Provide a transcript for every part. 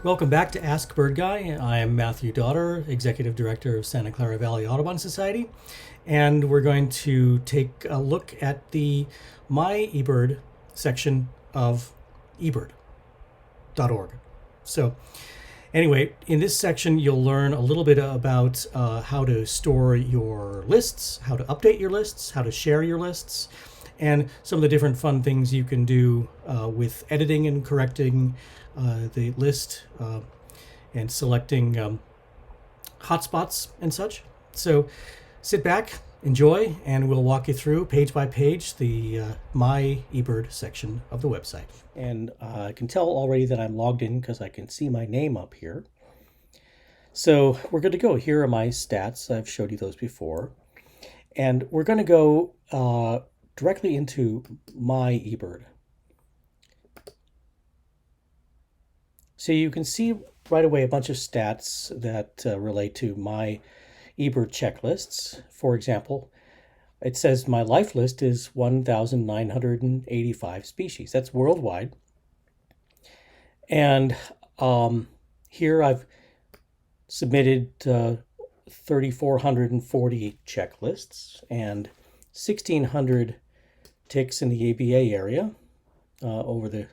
Welcome back to Ask BirdGuy. I am Matthew Daughter, Executive Director of Santa Clara Valley Audubon Society, and we're going to take a look at the My eBird section of eBird.org. So anyway, in this section, you'll learn a little bit about how to store your lists, how to update your lists, how to share your lists, and some of the different fun things you can do with editing and correcting the list and selecting hotspots and such. So sit back, enjoy, and we'll walk you through page by page the My eBird section of the website. And I can tell already that I'm logged in because I can see my name up here. So we're good to go. Here are my stats. I've showed you those before. And we're going to go directly into My eBird. So you can see right away a bunch of stats that relate to My eBird checklists. For example, it says my life list is 1,985 species. That's worldwide. And here I've submitted 3,440 checklists and 1,600 ticks in the ABA area over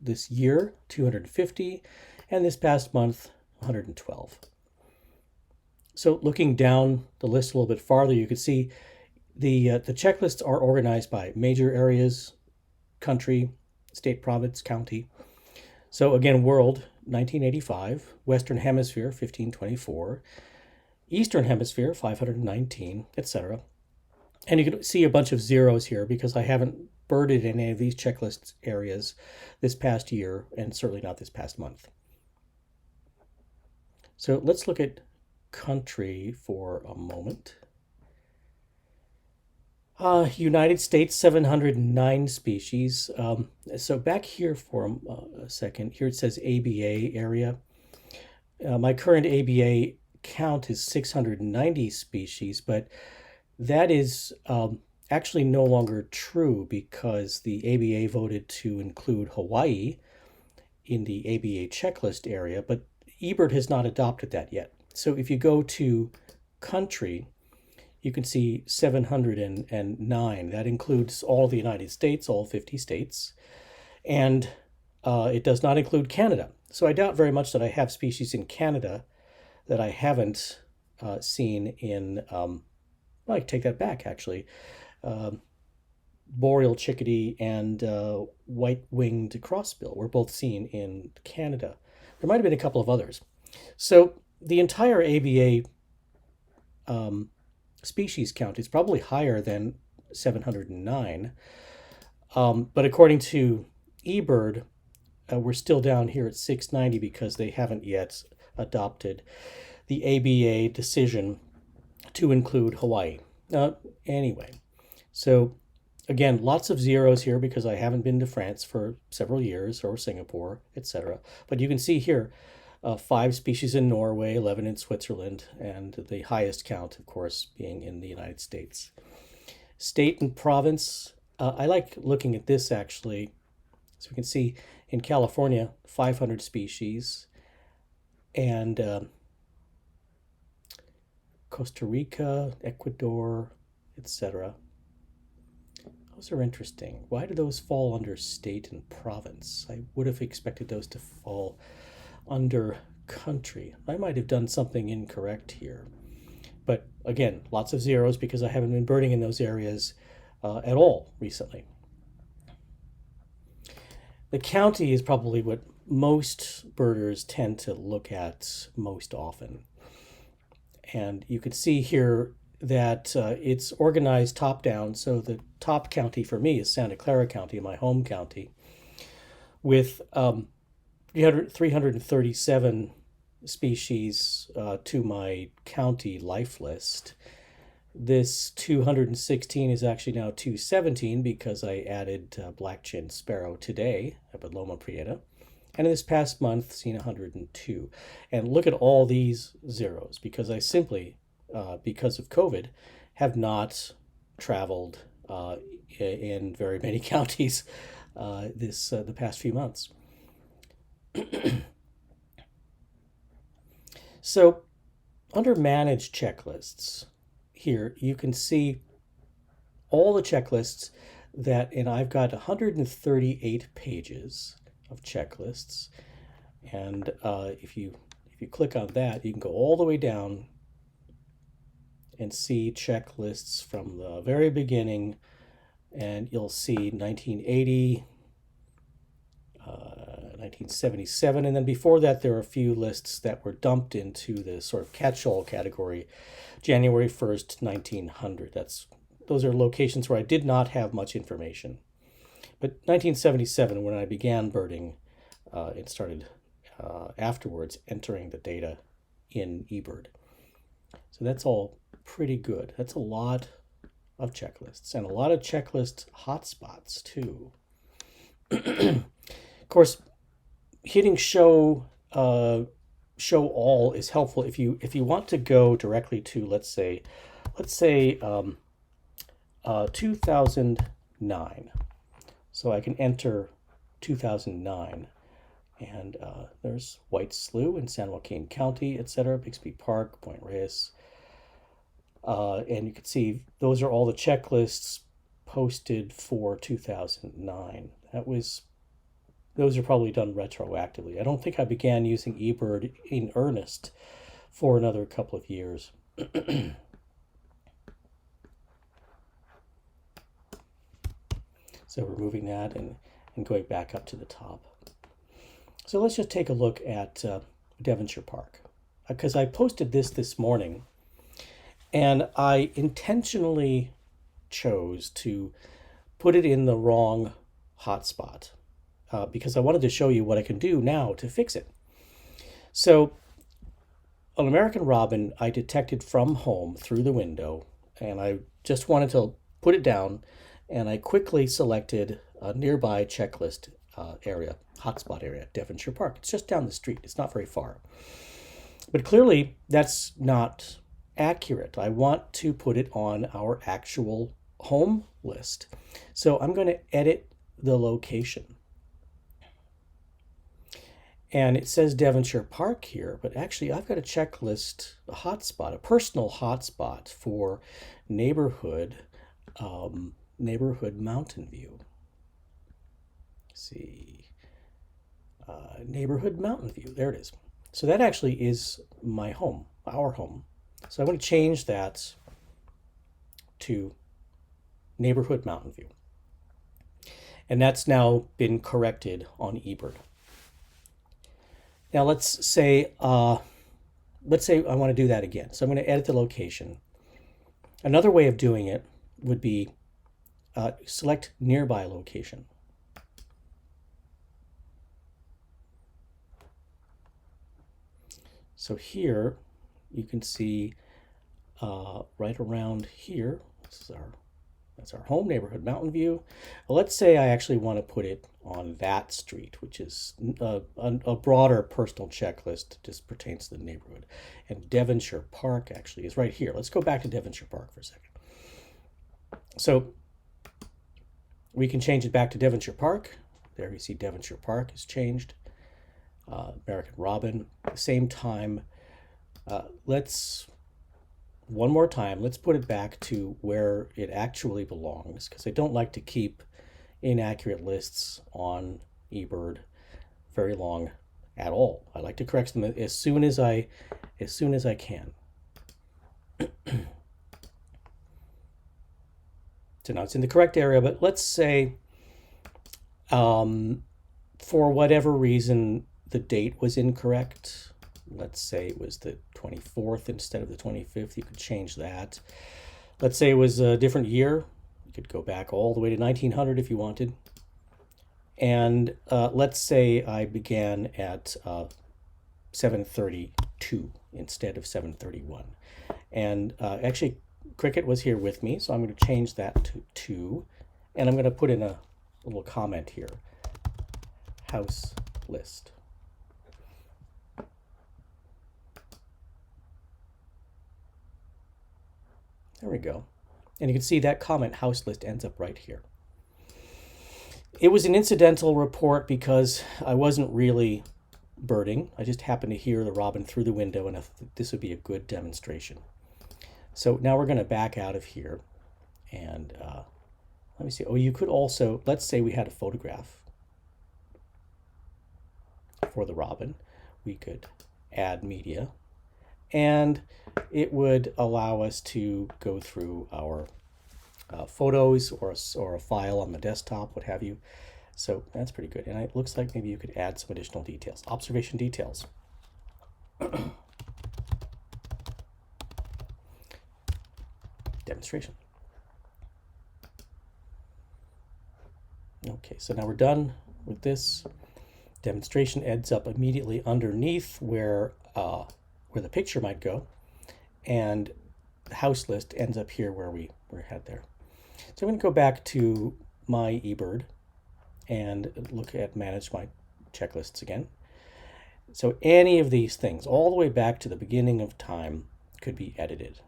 this year, 250, and this past month, 112. So looking down the list a little bit farther, you can see the checklists are organized by major areas, country, state, province, county. So again, world, 1985, Western Hemisphere, 1524, Eastern Hemisphere, 519, etc. And you can see a bunch of zeros here because I haven't birded in any of these checklist areas this past year, and certainly not this past month. So let's look at country for a moment. United States, 709 species. So back here for a second, here it says ABA area. My current ABA count is 690 species, but that is actually no longer true because the ABA voted to include Hawaii in the ABA checklist area, but eBird has not adopted that yet. So if you go to country, you can see 709. That includes all the United States, all 50 states, and it does not include Canada. So I doubt very much that I have species in Canada that I haven't seen in, well, I take that back actually. Boreal chickadee and white-winged crossbill were both seen in Canada. There might have been a couple of others. So the entire ABA species count is probably higher than 709. But according to eBird, we're still down here at 690 because they haven't yet adopted the ABA decision to include Hawaii. Anyway, so again, lots of zeros here because I haven't been to France for several years, or Singapore, etc. But you can see here 5 species in Norway, 11 in Switzerland, and the highest count, of course, being in the United States. State and province, I like looking at this actually. So we can see in California, 500 species, and Costa Rica, Ecuador, etc. Those are interesting. Why do those fall under state and province? I would have expected those to fall under country. I might have done something incorrect here. But again, lots of zeros because I haven't been birding in those areas at all recently. The county is probably what most birders tend to look at most often. And you could see here that it's organized top down. So the top county for me is Santa Clara County, my home county, with 337 species to my county life list. This 216 is actually now 217 because I added black-chinned sparrow today up at Loma Prieta. And in this past month, seen 102. And look at all these zeros because I simply, because of COVID, have not traveled in very many counties the past few months. So under Manage Checklists, here you can see all the checklists and I've got 138 pages of checklists. And if you click on that, you can go all the way down and see checklists from the very beginning, and you'll see 1980, 1977, and then before that there are a few lists that were dumped into the sort of catch-all category, January 1st, 1900. Those are locations where I did not have much information. But 1977, when I began birding, it started afterwards entering the data in eBird. So that's all pretty good. That's a lot of checklists, and a lot of checklist hotspots too. Of course, hitting show all is helpful if you want to go directly to, let's say 2009. So I can enter 2009, and there's White Slough in San Joaquin County, etc., Bixby Park, Point Reyes. And you can see those are all the checklists posted for 2009. Those are probably done retroactively. I don't think I began using eBird in earnest for another couple of years. So removing that and going back up to the top. So let's just take a look at Devonshire Park, because I posted this morning, and I intentionally chose to put it in the wrong hotspot because I wanted to show you what I can do now to fix it. So an American robin I detected from home through the window, and I just wanted to put it down, and I quickly selected a nearby checklist area, hotspot area, Devonshire Park. It's just down the street. It's not very far. But clearly that's not accurate. I want to put it on our actual home list. So I'm going to edit the location. And it says Devonshire Park here, but actually I've got a checklist, a hotspot, a personal hotspot for neighborhood Mountain View. Let's see, neighborhood Mountain View, there it is. So that actually is my home, our home. So I'm going to change that to neighborhood Mountain View. And that's now been corrected on eBird. Now let's say I want to do that again. So I'm going to edit the location. Another way of doing it would be select nearby location. So here you can see right around here, that's our home, neighborhood Mountain View. Well, let's say I actually want to put it on that street, which is a broader personal checklist, just pertains to the neighborhood. And Devonshire Park actually is right here. Let's go back to Devonshire Park for a second. So we can change it back to Devonshire Park. There you see Devonshire Park is changed. American robin, at the same time. One more time, let's put it back to where it actually belongs, because I don't like to keep inaccurate lists on eBird very long at all. I like to correct them as soon as I can. So now it's in the correct area, but let's say for whatever reason the date was incorrect. Let's say it was the 24th instead of the 25th. You could change that. Let's say it was a different year. You could go back all the way to 1900 if you wanted. And let's say I began at 7:32 instead of 7:31. And actually, Cricket was here with me, so I'm going to change that to 2. And I'm going to put in a little comment here. House list. There we go. And you can see that comment house list ends up right here. It was an incidental report because I wasn't really birding. I just happened to hear the robin through the window, and I thought this would be a good demonstration. So now we're going to back out of here, and let me see. Oh, you could also, let's say we had a photograph for the robin. We could add media, and it would allow us to go through our photos or a file on the desktop, what have you. So that's pretty good. And it looks like maybe you could add some additional details. Observation details. Demonstration. Okay, so now we're done with this. Demonstration ends up immediately underneath where the picture might go, and the house list ends up here where we had there. So I'm going to go back to my eBird and look at manage my checklists again. So any of these things, all the way back to the beginning of time, could be edited.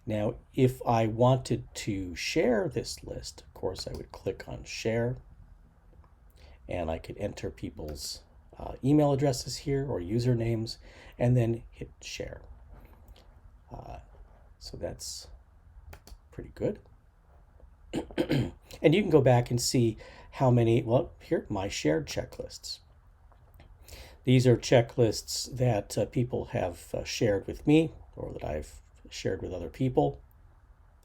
Now, if I wanted to share this list, of course, I would click on share, and I could enter people's email addresses here or usernames, and then hit share. So that's pretty good. And you can go back and see how many, well, here, my shared checklists. These are checklists that people have shared with me, or that I've shared with other people.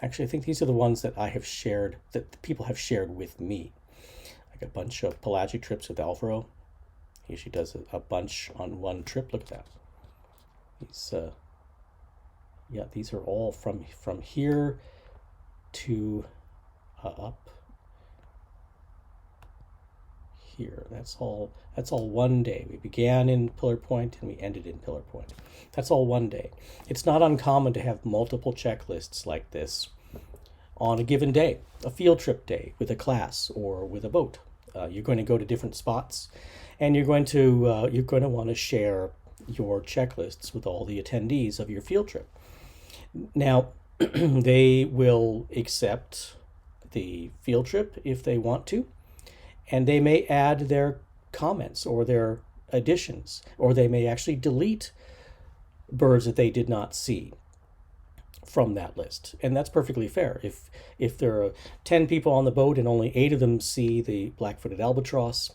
Actually, I think these are the ones that I have shared, that the people have shared with me. Like a bunch of pelagic trips with Alvaro. He usually does a bunch on one trip. Look at that. These, yeah, these are all from here to up here. That's all one day. We began in Pillar Point and we ended in Pillar Point. That's all one day. It's not uncommon to have multiple checklists like this on a given day, a field trip day with a class or with a boat. You're going to go to different spots, and you're going to want to share your checklists with all the attendees of your field trip. Now, they will accept the field trip if they want to, and they may add their comments or their additions, or they may actually delete birds that they did not see from that list. And that's perfectly fair. If there are 10 people on the boat and only 8 of them see the black-footed albatross,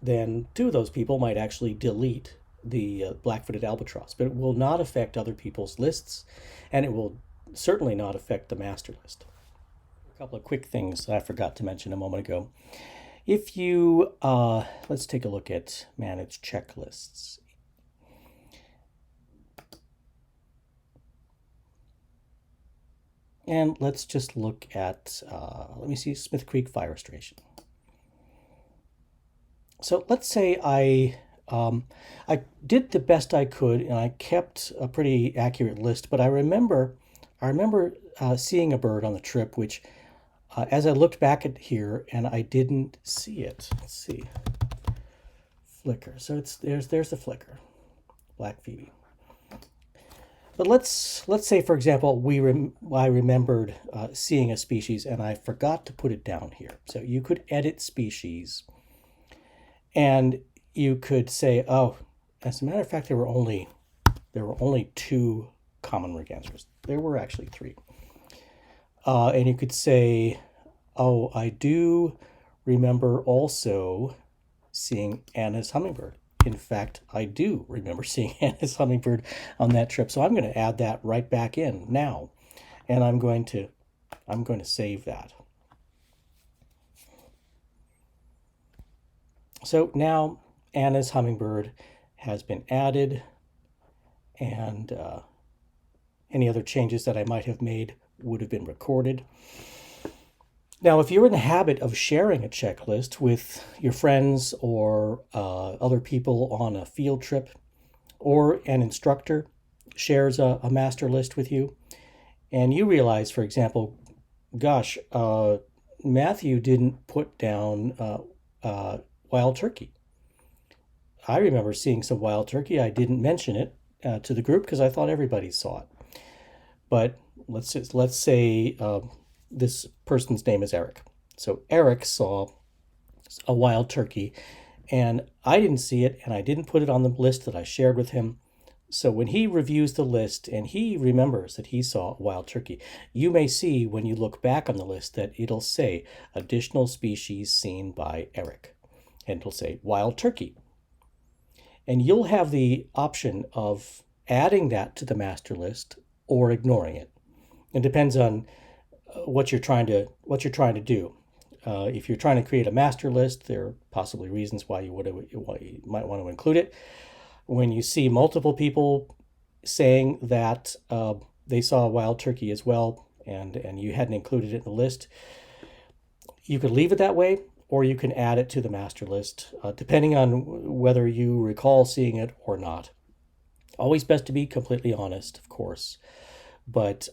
then 2 of those people might actually delete the black-footed albatross, but it will not affect other people's lists, and it will certainly not affect the master list. A couple of quick things that I forgot to mention a moment ago. If you, let's take a look at manage checklists. And let's just look at, let me see, Smith Creek Fire Station. So let's say I did the best I could, and I kept a pretty accurate list, but I remember seeing a bird on the trip, which as I looked back at here, and I didn't see it. Let's see, flicker. So there's the flicker, Black Phoebe. But let's say, for example, I remembered seeing a species and I forgot to put it down here. So you could edit species, and you could say, oh, as a matter of fact, there were only 2 common mergansers. There were actually 3. And you could say, oh, I do remember also seeing Anna's hummingbird. In fact, I do remember seeing Anna's hummingbird on that trip. So I'm going to add that right back in now. And I'm going to save that. So now Anna's hummingbird has been added, and any other changes that I might have made would have been recorded. Now, if you're in the habit of sharing a checklist with your friends or other people on a field trip, or an instructor shares a master list with you, and you realize, for example, gosh, Matthew didn't put down wild turkey. I remember seeing some wild turkey. I didn't mention it to the group because I thought everybody saw it. But let's say this person's name is Eric. So Eric saw a wild turkey, And I didn't see it, and I didn't put it on the list that I shared with him. So when he reviews the list and he remembers that he saw a wild turkey, you may see when you look back on the list that it'll say additional species seen by Eric. And it'll say wild turkey. And you'll have the option of adding that to the master list or ignoring it. It depends on what you're trying to do. If you're trying to create a master list, there are possibly reasons why you might want to include it. When you see multiple people saying that they saw a wild turkey as well, and you hadn't included it in the list, you could leave it that way, or you can add it to the master list, depending on whether you recall seeing it or not. Always best to be completely honest, of course. But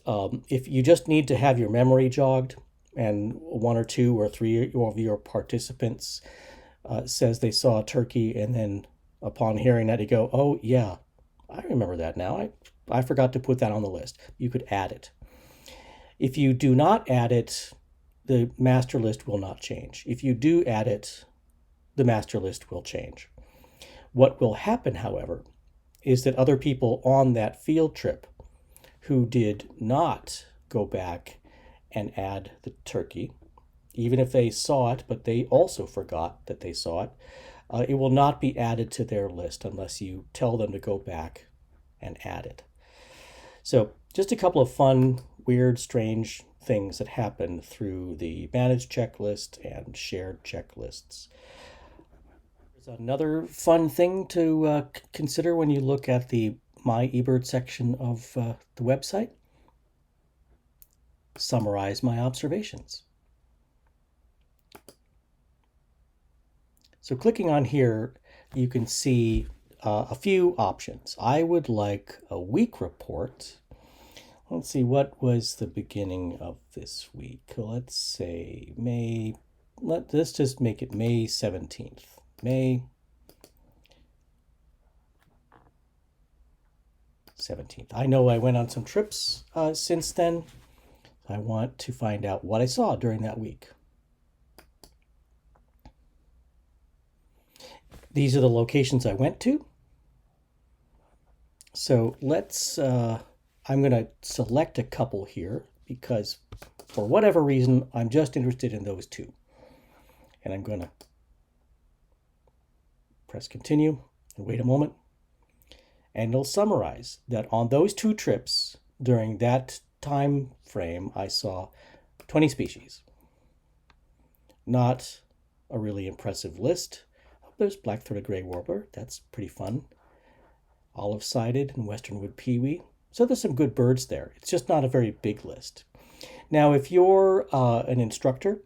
if you just need to have your memory jogged, and one or two or three of your participants says they saw a turkey, and then upon hearing that you go, oh yeah, I remember that now. I forgot to put that on the list. You could add it. If you do not add it, the master list will not change. If you do add it, the master list will change. What will happen, however, is that other people on that field trip who did not go back and add the turkey, even if they saw it, but they also forgot that they saw it, it will not be added to their list unless you tell them to go back and add it. So just a couple of fun, weird, strange things that happen through the managed checklist and shared checklists. There's another fun thing to consider when you look at the My eBird section of the website. Summarize my observations. So clicking on here, you can see a few options. I would like a week report. Let's see, what was the beginning of this week? Let's say let's just make it May 17th. May 17th. I know I went on some trips since then. I want to find out what I saw during that week. These are the locations I went to. So I'm going to select a couple here because for whatever reason, I'm just interested in those two. And I'm going to press continue and wait a moment. And it'll summarize that on those two trips during that time frame, I saw 20 species. Not a really impressive list. There's black-throated gray warbler. That's pretty fun. Olive-sided and westernwood peewee. So there's some good birds there. It's just not a very big list. Now, if you're an instructor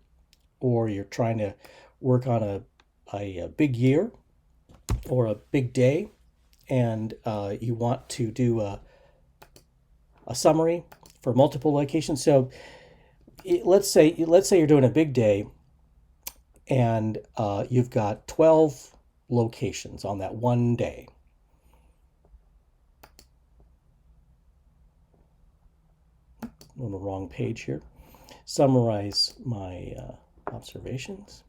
or you're trying to work on a big year or a big day, and you want to do a summary for multiple locations. So let's say you're doing a big day and you've got 12 locations on that one day. On the wrong page here. Summarize my observations.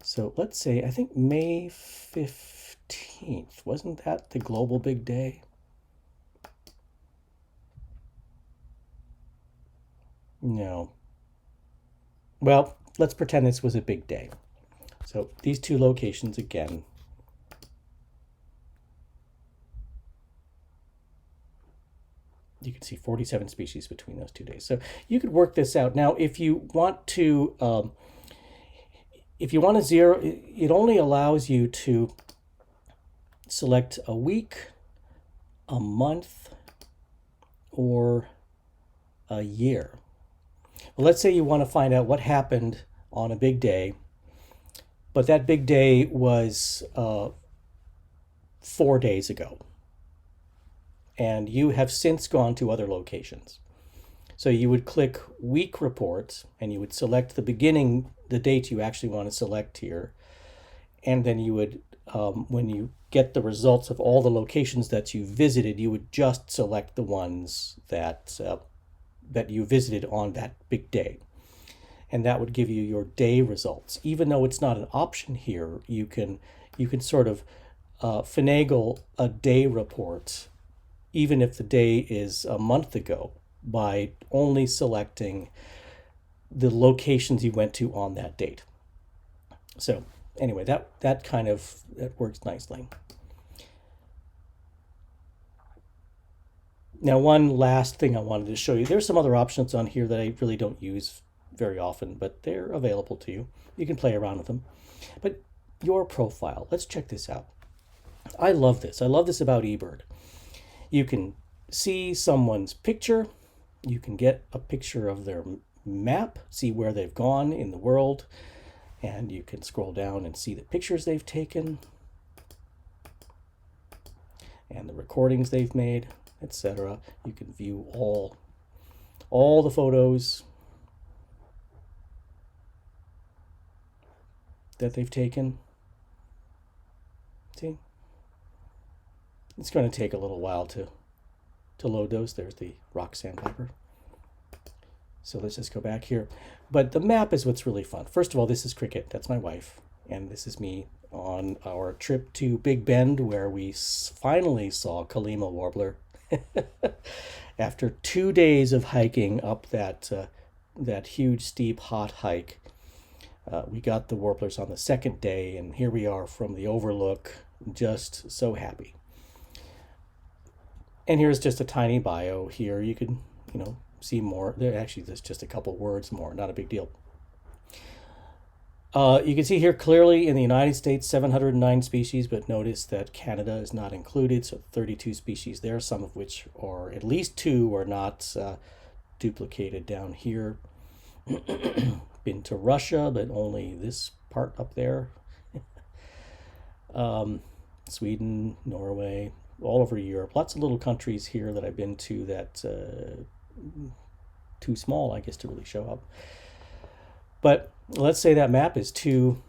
So let's say, I think May 15th, wasn't that the global big day? No. Well, let's pretend this was a big day. So these two locations again. You can see 47 species between those 2 days. So you could work this out. Now, if you want to zero, it only allows you to select a week, a month, or a year. Well, let's say you want to find out what happened on a big day, but that big day was 4 days ago, and you have since gone to other locations. So you would click week report, and you would select the beginning, the date you actually want to select here, and then you would, when you get the results of all the locations that you visited, you would just select the ones that you visited on that big day. and that would give you your day results. Even though it's not an option here, you can sort of finagle a day report, even if the day is a month ago, by only selecting the locations you went to on that date. So anyway, that works nicely. Now, one last thing I wanted to show you. There's some other options on here that I really don't use very often, but they're available to you. You can play around with them. But your profile, let's check this out. I love this. I love this about eBird. You can see someone's picture. You can get a picture of their map, see where they've gone in the world, and you can scroll down and see the pictures they've taken and the recordings they've made, etc. You can view all the photos that they've taken. See? It's going to take a little while to load those. There's the rock sandpiper. So let's just go back here. But the map is what's really fun. First of all, this is Cricket. That's my wife. And this is me on our trip to Big Bend, where we finally saw Kalima warbler. After 2 days of hiking up that huge, steep, hot hike, we got the warblers on the second day, and here we are from the overlook, just so happy. And here's just a tiny bio here. You can, see more. There's just a couple words more, not a big deal. You can see here clearly in the United States, 709 species, but notice that Canada is not included, so 32 species there, some of which, or at least 2, are not duplicated down here. Been to Russia, but only this part up there. Sweden, Norway, all over Europe. Lots of little countries here that I've been to that too small, I guess, to really show up. But let's say that map is too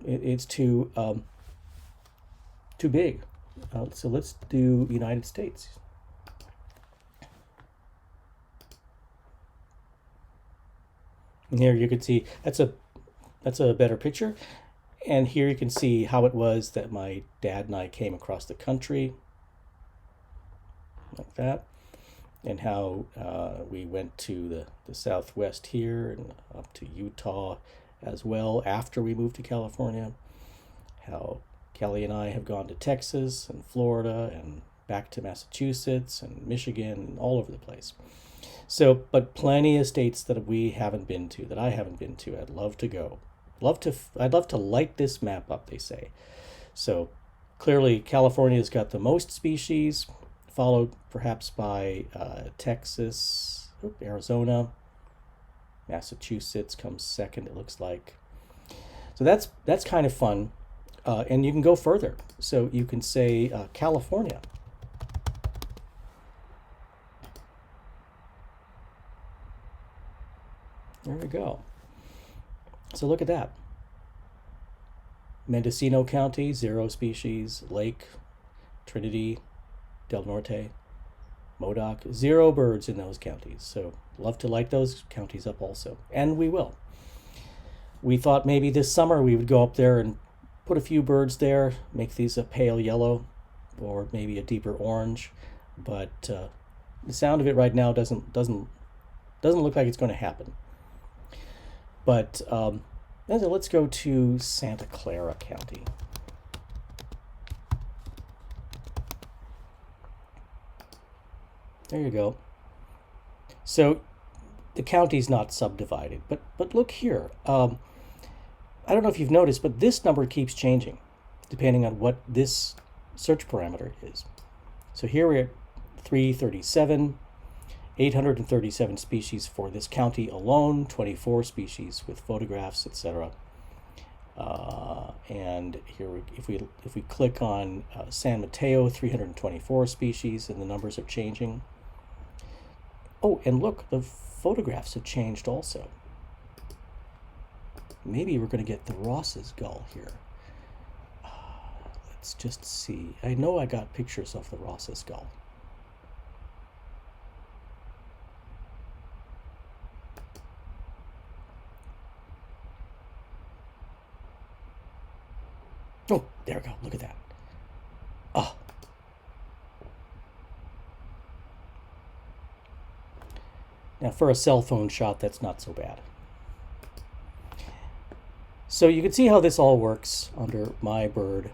big. So let's do United States. And here you can see that's a better picture. And here you can see how it was that my dad and I came across the country, like that, and how we went to the Southwest here and up to Utah as well after we moved to California, how Kelly and I have gone to Texas and Florida and back to Massachusetts and Michigan and all over the place. So, but plenty of states that we haven't been to, that I haven't been to. I'd love to go. I'd love to light this map up, they say. So clearly California's got the most species, followed perhaps by Texas, Arizona. Massachusetts comes second, it looks like. So that's kind of fun. And you can go further. So you can say California. There we go. So look at that. Mendocino County, 0 species. Lake, Trinity, Del Norte, Modoc, 0 birds in those counties. So love to light those counties up also. And we will. We thought maybe this summer we would go up there and put a few birds there, make these a pale yellow or maybe a deeper orange. But the sound of it right now doesn't look like it's going to happen. But let's go to Santa Clara County. There you go. So the county's not subdivided, but look here. I don't know if you've noticed, but this number keeps changing depending on what this search parameter is. So here we're at 337. 837 species for this county alone, 24 species with photographs, etc. And here, if we click on San Mateo, 324 species, and the numbers are changing. Oh, and look, the photographs have changed also. Maybe we're going to get the Ross's gull here. Let's just see. I know I got pictures of the Ross's gull. we go. Look at that. Oh. Now for a cell phone shot, that's not so bad. So you can see how this all works under my eBird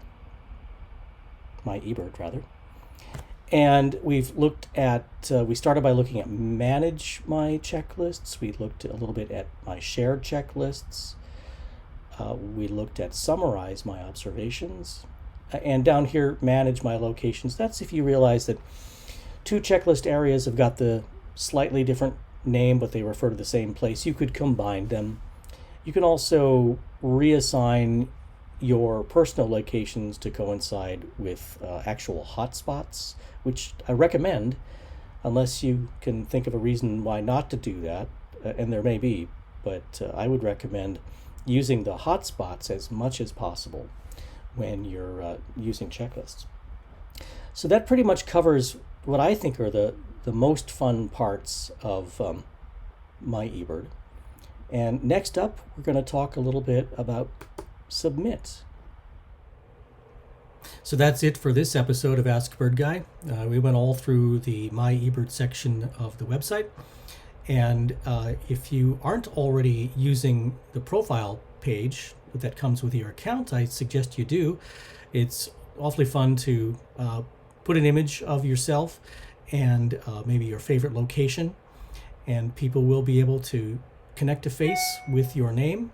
rather. And we've looked at, we started by looking at manage my checklists. We looked a little bit at my shared checklists. We looked at summarize my observations. And down here, manage my locations. That's if you realize that two checklist areas have got the slightly different name, but they refer to the same place. You could combine them. You can also reassign your personal locations to coincide with actual hotspots, which I recommend, unless you can think of a reason why not to do that, and there may be, but I would recommend using the hotspots as much as possible when you're using checklists. So that pretty much covers what I think are the most fun parts of my eBird. And next up, we're going to talk a little bit about submit. So that's it for this episode of Ask BirdGuy. We went all through the My eBird section of the website. And if you aren't already using the profile page that comes with your account, I suggest you do. It's awfully fun to put an image of yourself and maybe your favorite location, and people will be able to connect a face with your name,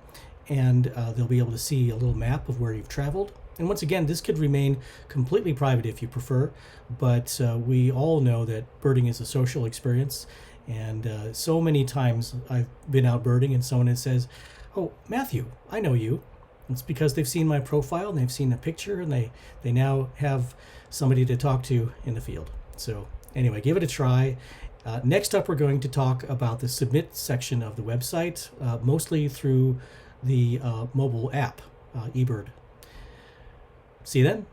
and they'll be able to see a little map of where you've traveled. And once again, this could remain completely private if you prefer, but we all know that birding is a social experience, and so many times I've been out birding and someone says, "Oh, Matthew, I know you." It's because they've seen my profile and they've seen a picture, and they now have somebody to talk to in the field. So anyway, give it a try. Next up, we're going to talk about the submit section of the website, mostly through the mobile app, eBird. See you then.